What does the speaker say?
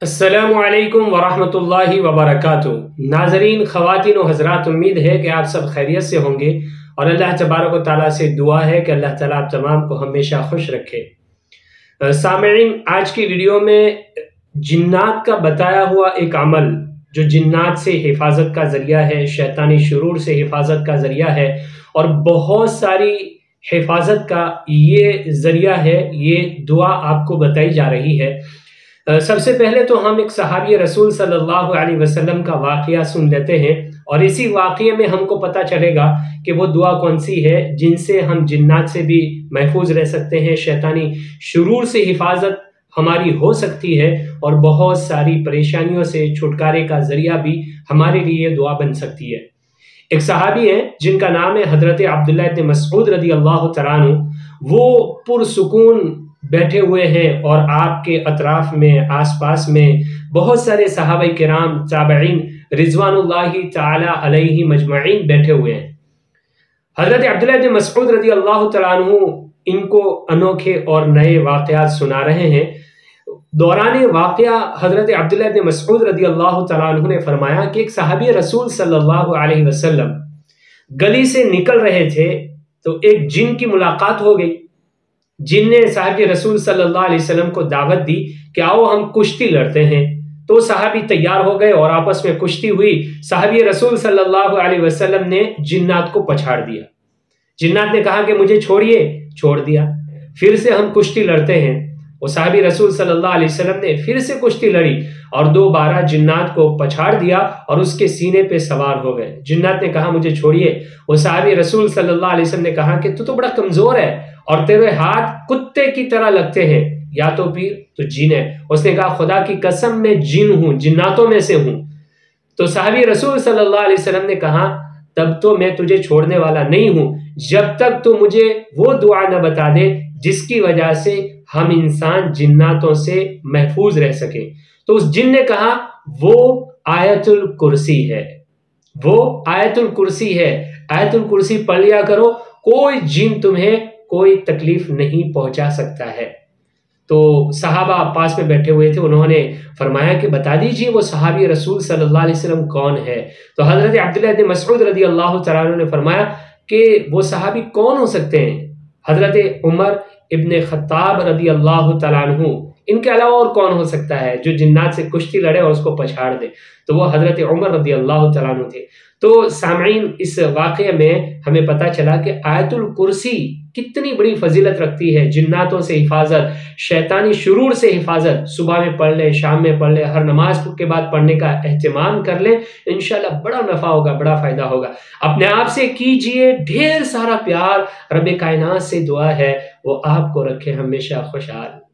السلام علیکم ورحمۃ اللہ وبرکاتہ۔ ناظرین، خواتین و حضرات، امید ہے کہ آپ سب خیریت سے ہوں گے اور اللہ تبارک و تعالیٰ سے دعا ہے کہ اللہ تعالیٰ آپ تمام کو ہمیشہ خوش رکھے۔ سامعین، آج کی ویڈیو میں جنات کا بتایا ہوا ایک عمل جو جنات سے حفاظت کا ذریعہ ہے، شیطانی شرور سے حفاظت کا ذریعہ ہے اور بہت ساری حفاظت کا یہ ذریعہ ہے، یہ دعا آپ کو بتائی جا رہی ہے۔ سب سے پہلے تو ہم ایک صحابی رسول صلی اللہ علیہ وسلم کا واقعہ سن لیتے ہیں اور اسی واقعے میں ہم کو پتہ چلے گا کہ وہ دعا کون سی ہے جن سے ہم جنات سے بھی محفوظ رہ سکتے ہیں، شیطانی شرور سے حفاظت ہماری ہو سکتی ہے اور بہت ساری پریشانیوں سے چھٹکارے کا ذریعہ بھی ہمارے لیے دعا بن سکتی ہے۔ ایک صحابی ہیں جن کا نام ہے حضرت عبداللہ بن مسعود رضی اللہ تعالیٰ عنہ۔ وہ پرسکون بیٹھے ہوئے ہیں اور آپ کے اطراف میں، آس پاس میں بہت سارے صحابہ کرام، تابعین رضوان اللہ تعالی علیہ مجمعین بیٹھے ہوئے ہیں۔ حضرت عبداللہ بن مسعود رضی اللہ تعالیٰ عنہ ان کو انوکھے اور نئے واقعات سنا رہے ہیں۔ دوران واقعہ حضرت عبداللہ بن مسعود رضی اللہ تعالیٰ عنہ نے فرمایا کہ ایک صحابی رسول صلی اللہ علیہ وسلم گلی سے نکل رہے تھے تو ایک جن کی ملاقات ہو گئی۔ جن نے صحابی رسول صلی اللہ علیہ وسلم کو دعوت دی کہ آؤ ہم کشتی لڑتے ہیں، تو صحابی تیار ہو گئے اور آپس میں کشتی ہوئی۔ صحابی رسول صلی اللہ علیہ وسلم نے جنات کو پچھاڑ دیا۔ جنات نے کہا کہ مجھے چھوڑیے، چھوڑ دیا۔ پھر سے ہم کشتی لڑتے ہیں، وہ صحابی رسول صلی اللہ علیہ وسلم نے پھر سے کشتی لڑی اور دوبارہ جنات کو پچھاڑ دیا اور اس کے سینے پہ سوار ہو گئے۔ جنات نے کہا مجھے چھوڑیے، وہ صحابی رسول صلی اللہ علیہ وسلم نے کہا کہ تو بڑا کمزور ہے اور تیرے ہاتھ کتے کی طرح لگتے ہیں، یا تو پیر تو جن ہے۔ اس نے کہا خدا کی قسم میں جن ہوں، جناتوں میں سے ہوں۔ تو صحابی رسول صلی اللہ علیہ وسلم نے کہا تب تو میں تجھے چھوڑنے والا نہیں ہوں جب تک تو مجھے وہ دعا نہ بتا دے جس کی وجہ سے ہم انسان جناتوں سے محفوظ رہ سکیں۔ تو اس جن نے کہا وہ آیت الکرسی ہے، وہ آیت الکرسی ہے، آیت الکرسی پڑھ لیا کرو، کوئی جن تمہیں کوئی تکلیف نہیں پہنچا سکتا ہے۔ تو صحابہ پاس میں بیٹھے ہوئے تھے، انہوں نے فرمایا کہ بتا دیجئے وہ صحابی رسول صلی اللہ علیہ وسلم کون ہے؟ تو حضرت عبداللہ بن مسعود رضی اللہ تعالیٰ عنہ نے فرمایا کہ وہ صحابی کون ہو سکتے ہیں؟ حضرت عمر ابن خطاب رضی اللہ تعالیٰ عنہ، ان کے علاوہ اور کون ہو سکتا ہے جو جنات سے کشتی لڑے اور اس کو پچھاڑ دے؟ تو وہ حضرت عمر رضی اللہ تعالیٰ عنہ تھے۔ تو سامعین، اس واقعے میں ہمیں پتہ چلا کہ آیت الکرسی کتنی بڑی فضیلت رکھتی ہے، جناتوں سے حفاظت، شیطانی شرور سے حفاظت۔ صبح میں پڑھ لیں، شام میں پڑھ لیں، ہر نماز کے بعد پڑھنے کا اہتمام کر لیں، انشاءاللہ بڑا نفع ہوگا، بڑا فائدہ ہوگا۔ اپنے آپ سے کیجئے ڈھیر سارا پیار، رب کائنات سے دعا ہے وہ آپ کو رکھے ہمیشہ خوشحال۔